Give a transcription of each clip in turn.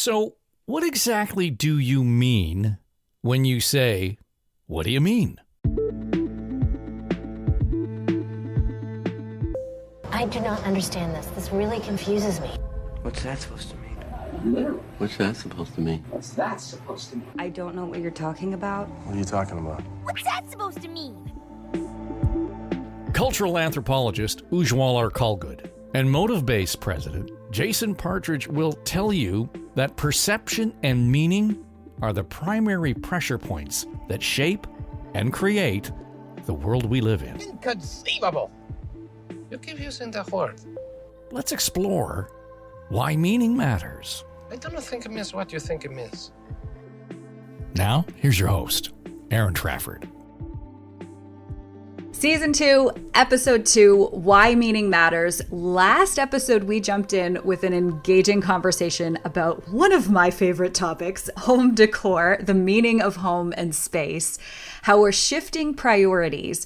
So, what exactly do you mean when you say, what do you mean? I do not understand this. This really confuses me. What's that supposed to mean? What's that supposed to mean? What's that supposed to mean? I don't know what you're talking about. What are you talking about? What's that supposed to mean? Cultural anthropologist Ujwal Arkalgud and Motive Base president Jason Partridge will tell you that perception and meaning are the primary pressure points that shape and create the world we live in. Inconceivable! You keep using that word. Let's explore why meaning matters. I don't think it means what you think it means. Now, here's your host, Aaron Trafford. Season 2, Episode 2, Why Meaning Matters. Last episode, we jumped in with an engaging conversation about one of my favorite topics, home decor, the meaning of home and space, how we're shifting priorities,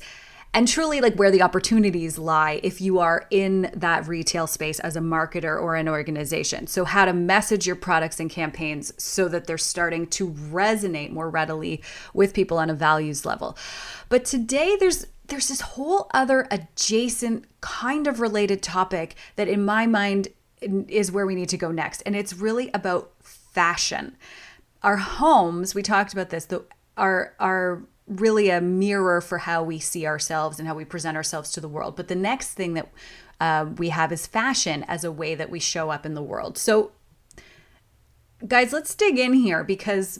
and truly like where the opportunities lie if you are in that retail space as a marketer or an organization. So how to message your products and campaigns so that they're starting to resonate more readily with people on a values level. But today there's this whole other adjacent kind of related topic that in my mind is where we need to go next. And it's really about fashion. Our homes, we talked about this, are really a mirror for how we see ourselves and how we present ourselves to the world. But the next thing that we have is fashion as a way that we show up in the world. So guys, let's dig in here because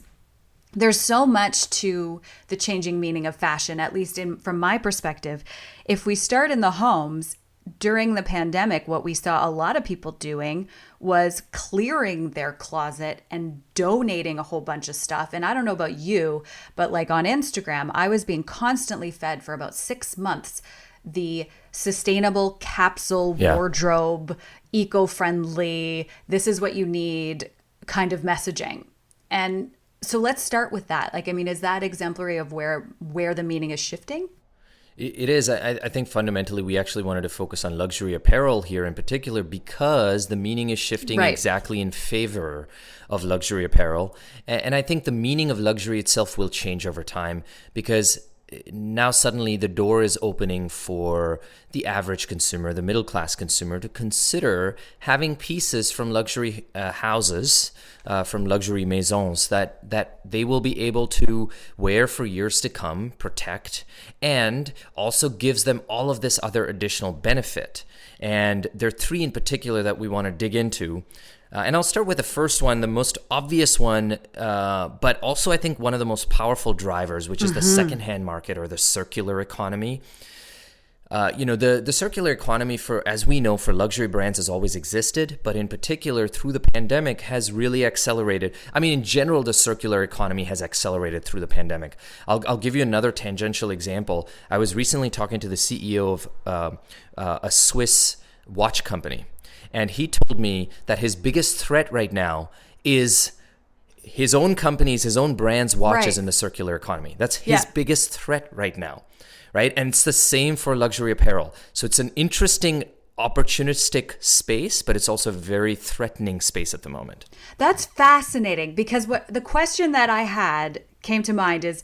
there's so much to the changing meaning of fashion, at least from my perspective. If we start in the homes, during the pandemic, what we saw a lot of people doing was clearing their closet and donating a whole bunch of stuff. And I don't know about you, but like on Instagram, I was being constantly fed for about 6 months the sustainable capsule wardrobe, eco-friendly, this is what you need kind of messaging. And so let's start with that. Like, I mean, is that exemplary of where the meaning is shifting? It is. I think fundamentally we actually wanted to focus on luxury apparel here in particular because the meaning is shifting exactly in favor of luxury apparel. And I think the meaning of luxury itself will change over time because now suddenly the door is opening for the average consumer, the middle class consumer, to consider having pieces from luxury houses, from luxury maisons that they will be able to wear for years to come, protect, and also gives them all of this other additional benefit. And there are 3 in particular that we want to dig into. And I'll start with the first one, the most obvious one, but also I think one of the most powerful drivers, which is the secondhand market or the circular economy. The circular economy, as we know, for luxury brands has always existed, but in particular through the pandemic has really accelerated. I mean, in general, the circular economy has accelerated through the pandemic. I'll give you another tangential example. I was recently talking to the CEO of a Swiss watch company. And he told me that his biggest threat right now is his own companies, his own brands' watches in the circular economy. That's his biggest threat right now, right? And it's the same for luxury apparel. So it's an interesting opportunistic space, but it's also a very threatening space at the moment. That's fascinating because what the question that I had came to mind is,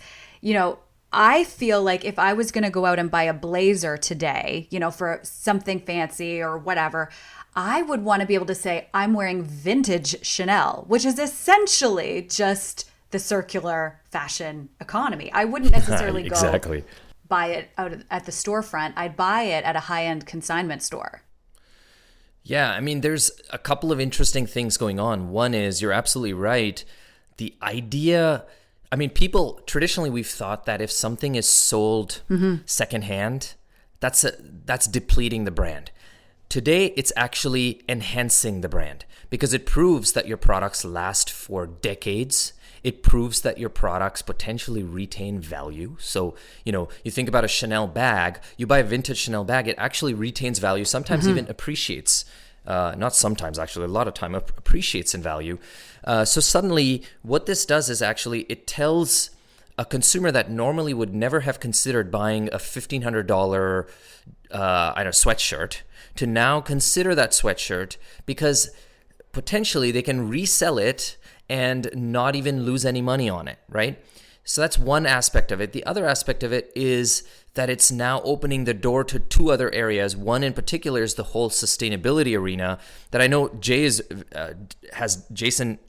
I feel like if I was going to go out and buy a blazer today, for something fancy or whatever, I would want to be able to say, I'm wearing vintage Chanel, which is essentially just the circular fashion economy. I wouldn't necessarily go buy it out at the storefront. I'd buy it at a high-end consignment store. Yeah, I mean, there's a couple of interesting things going on. One is, you're absolutely right. The idea, I mean, people, traditionally we've thought that if something is sold secondhand, that's depleting the brand. Today, it's actually enhancing the brand because it proves that your products last for decades. It proves that your products potentially retain value. So, you think about a Chanel bag, you buy a vintage Chanel bag, it actually retains value, sometimes even appreciates. Not sometimes, actually, a lot of time appreciates in value. So suddenly, what this does is actually it tells a consumer that normally would never have considered buying a $1,500 sweatshirt to now consider that sweatshirt because potentially they can resell it and not even lose any money on it, right? So that's one aspect of it. The other aspect of it is that it's now opening the door to two other areas. One in particular is the whole sustainability arena that I know Jason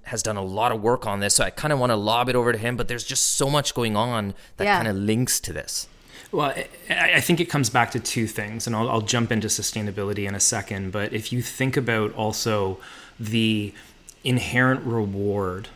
has done a lot of work on this. So I kind of want to lob it over to him, but there's just so much going on that kind of links to this. Well, I think it comes back to two things, and I'll jump into sustainability in a second. But if you think about also the inherent reward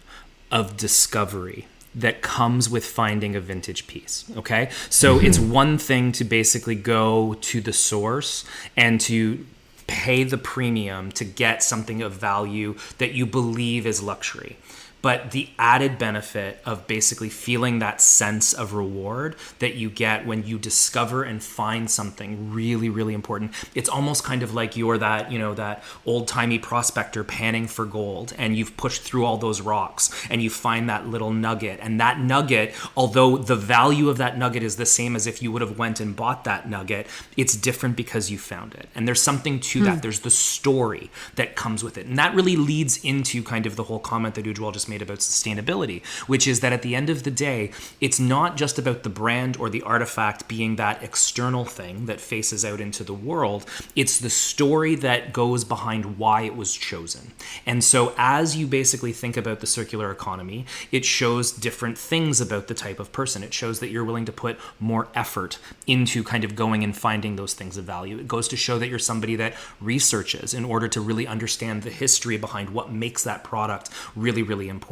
of discovery that comes with finding a vintage piece, okay? So it's one thing to basically go to the source and to pay the premium to get something of value that you believe is luxury. But the added benefit of basically feeling that sense of reward that you get when you discover and find something really, really important. It's almost kind of like you're that, that old-timey prospector panning for gold, and you've pushed through all those rocks and you find that little nugget. And that nugget, although the value of that nugget is the same as if you would have went and bought that nugget, it's different because you found it. And there's something to that. There's the story that comes with it. And that really leads into kind of the whole comment that Ujwal just made about sustainability, which is that at the end of the day, it's not just about the brand or the artifact being that external thing that faces out into the world. It's the story that goes behind why it was chosen. And so as you basically think about the circular economy, it shows different things about the type of person. It shows that you're willing to put more effort into kind of going and finding those things of value. It goes to show that you're somebody that researches in order to really understand the history behind what makes that product really, really important.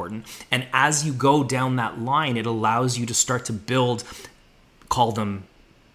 And as you go down that line, it allows you to start to build, call them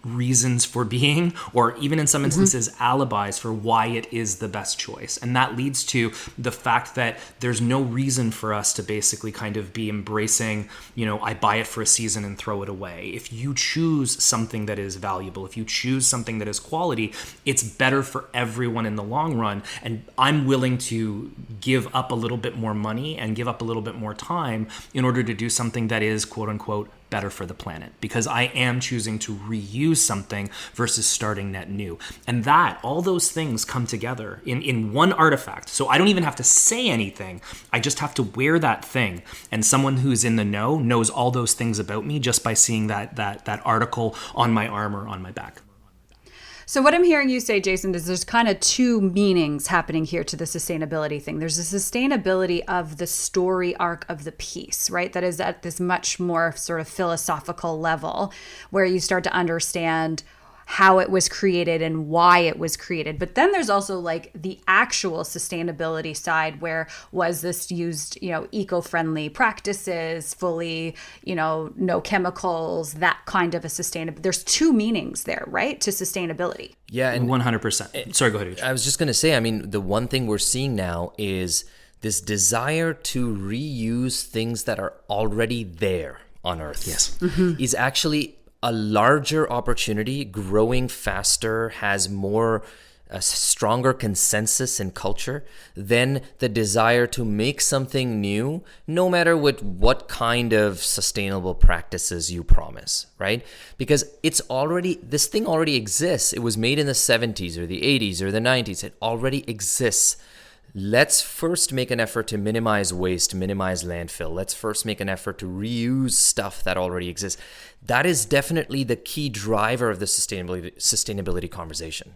reasons for being, or even in some instances, alibis for why it is the best choice. And that leads to the fact that there's no reason for us to basically kind of be embracing, I buy it for a season and throw it away. If you choose something that is valuable, if you choose something that is quality, it's better for everyone in the long run. And I'm willing to give up a little bit more money and give up a little bit more time in order to do something that is, quote unquote, better for the planet, because I am choosing to reuse something versus starting net new. And that, all those things come together in one artifact. So I don't even have to say anything. I just have to wear that thing. And someone who's in the know knows all those things about me just by seeing that article on my arm or on my back. So what I'm hearing you say, Jason, is there's kind of two meanings happening here to the sustainability thing. There's the sustainability of the story arc of the piece, right? That is at this much more sort of philosophical level where you start to understand how it was created and why it was created. But then there's also like the actual sustainability side, where was this used, eco-friendly practices, fully, no chemicals, that kind of a sustainable. There's two meanings there, right, to sustainability. Yeah, and 100%. Sorry, go ahead. I was just going to say, the one thing we're seeing now is this desire to reuse things that are already there on Earth. Yes. Is actually a larger opportunity, growing faster, has a stronger consensus in culture than the desire to make something new, no matter what kind of sustainable practices you promise, right? Because this thing already exists. It was made in the 70s or the 80s or the 90s. It already exists. Let's first make an effort to minimize waste, minimize landfill. Let's first make an effort to reuse stuff that already exists. That is definitely the key driver of the sustainability conversation.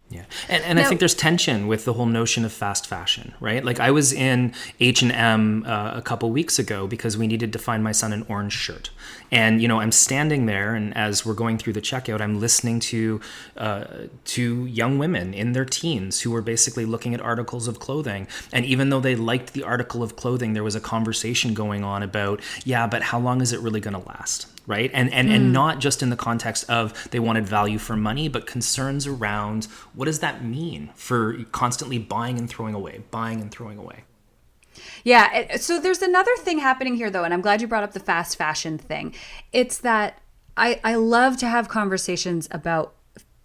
Yeah. And I think there's tension with the whole notion of fast fashion, right? Like I was in H&M a couple weeks ago because we needed to find my son an orange shirt. And, I'm standing there, and as we're going through the checkout, I'm listening to young women in their teens who were basically looking at articles of clothing. And even though they liked the article of clothing, there was a conversation going on about, but how long is it really going to last? Right. And not just in the context of they wanted value for money, but concerns around what does that mean for constantly buying and throwing away. Yeah. So there's another thing happening here, though, and I'm glad you brought up the fast fashion thing. It's that I love to have conversations about,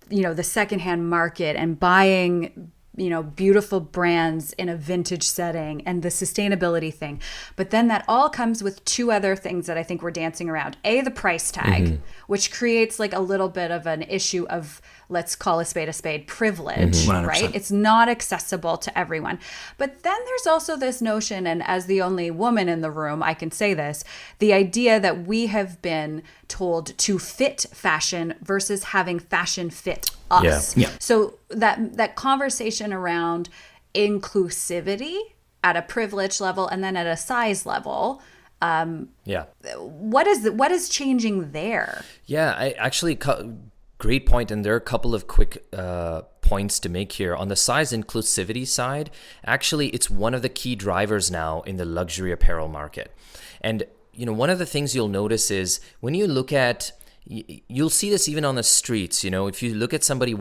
the secondhand market and buying beautiful brands in a vintage setting and the sustainability thing. But then that all comes with two other things that I think we're dancing around. A, the price tag, which creates like a little bit of an issue of, let's call a spade, privilege, right? It's not accessible to everyone. But then there's also this notion, and as the only woman in the room, I can say this, the idea that we have been told to fit fashion versus having fashion fit us. Yeah. So that conversation around inclusivity at a privilege level and then at a size level, what is changing there? Yeah, I actually... Great point, and there are a couple of quick points to make here. On the size inclusivity side, actually, it's one of the key drivers now in the luxury apparel market. And, one of the things you'll notice is when you look at, you'll see this even on the streets, if you look at somebody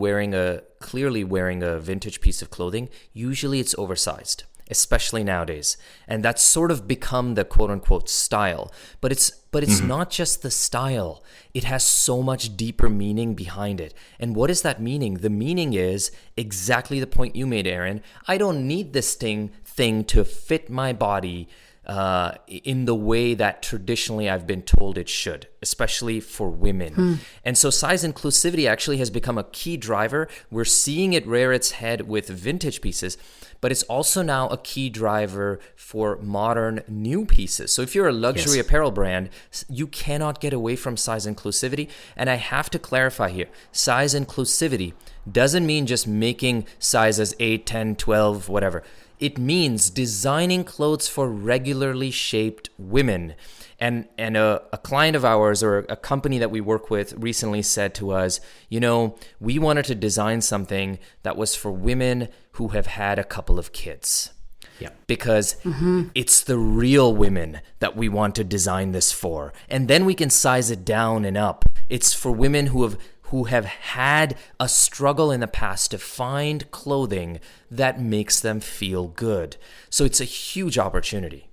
clearly wearing a vintage piece of clothing, usually it's oversized, especially nowadays. And that's sort of become the quote unquote style. But it's not just the style. It has so much deeper meaning behind it. And what is that meaning? The meaning is exactly the point you made, Aaron. I don't need this thing to fit my body in the way that traditionally I've been told it should, especially for women. And so size inclusivity actually has become a key driver. We're seeing it rear its head with vintage pieces, but it's also now a key driver for modern new pieces. So if you're a luxury apparel brand, you cannot get away from size inclusivity. And I have to clarify here, size inclusivity doesn't mean just making sizes 8, 10, 12, whatever. It means designing clothes for regularly shaped women. And a client of ours or a company that we work with recently said to us, we wanted to design something that was for women who have had a couple of kids. Yeah. Because it's the real women that we want to design this for. And then we can size it down and up. It's for women who have had a struggle in the past to find clothing that makes them feel good. So it's a huge opportunity.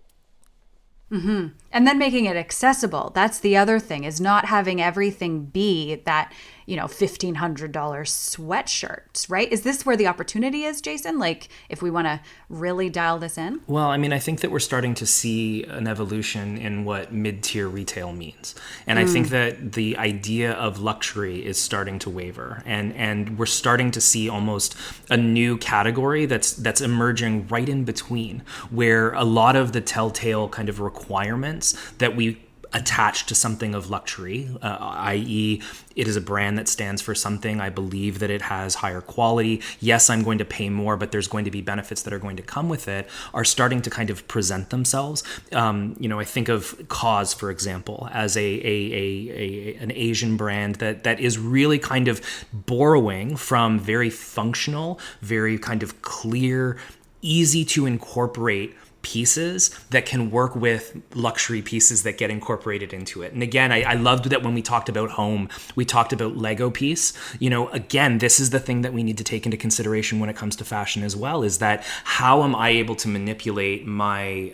And then making it accessible. That's the other thing, is not having everything be that, $1,500 sweatshirts, right? Is this where the opportunity is, Jason? Like, if we want to really dial this in? Well, I think that we're starting to see an evolution in what mid-tier retail means. And I think that the idea of luxury is starting to waver. And we're starting to see almost a new category that's emerging right in between, where a lot of the telltale kind of requirements that we attach to something of luxury, i.e. it is a brand that stands for something. I believe that it has higher quality. Yes, I'm going to pay more, but there's going to be benefits that are going to come with it, are starting to kind of present themselves. I think of Cause, for example, as an Asian brand that is really kind of borrowing from very functional, very kind of clear, easy to incorporate pieces that can work with luxury pieces that get incorporated into it. And again, I loved that when we talked about home, we talked about Lego piece. Again, this is the thing that we need to take into consideration when it comes to fashion as well, is that how am I able to manipulate my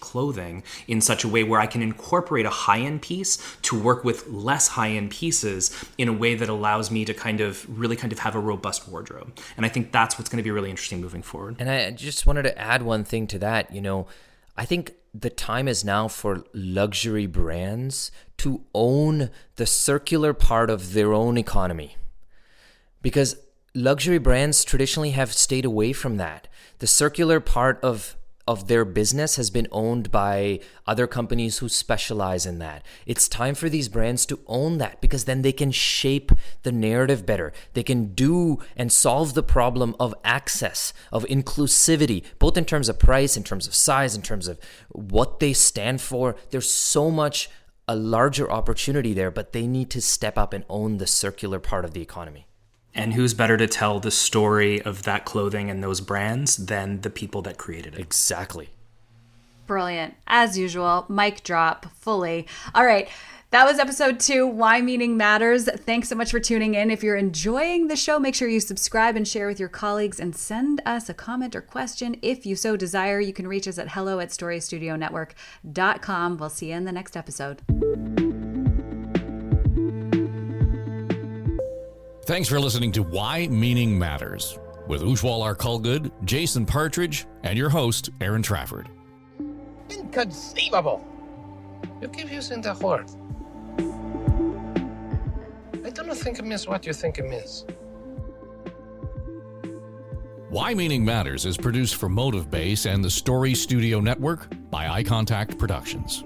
clothing in such a way where I can incorporate a high-end piece to work with less high-end pieces in a way that allows me to really have a robust wardrobe. And I think that's what's going to be really interesting moving forward. And I just wanted to add one thing to that. I think the time is now for luxury brands to own the circular part of their own economy, because luxury brands traditionally have stayed away from that. The circular part of their business has been owned by other companies who specialize in that. It's time for these brands to own that, because then they can shape the narrative better. They can do and solve the problem of access, of inclusivity, both in terms of price, in terms of size, in terms of what they stand for. There's so much a larger opportunity there, but they need to step up and own the circular part of the economy. And who's better to tell the story of that clothing and those brands than the people that created it? Exactly. Brilliant. As usual, mic drop fully. All right. That was episode 2, Why Meaning Matters. Thanks so much for tuning in. If you're enjoying the show, make sure you subscribe and share with your colleagues, and send us a comment or question if you so desire. You can reach us at hello@storystudionetwork.com. We'll see you in the next episode. Thanks for listening to Why Meaning Matters. with Ujwal Kulgood, Jason Partridge, and your host, Aaron Trafford. Inconceivable! You keep using the word. I don't think it means what you think it means. Why Meaning Matters is produced for Motive Base and the Story Studio Network by Eye Contact Productions.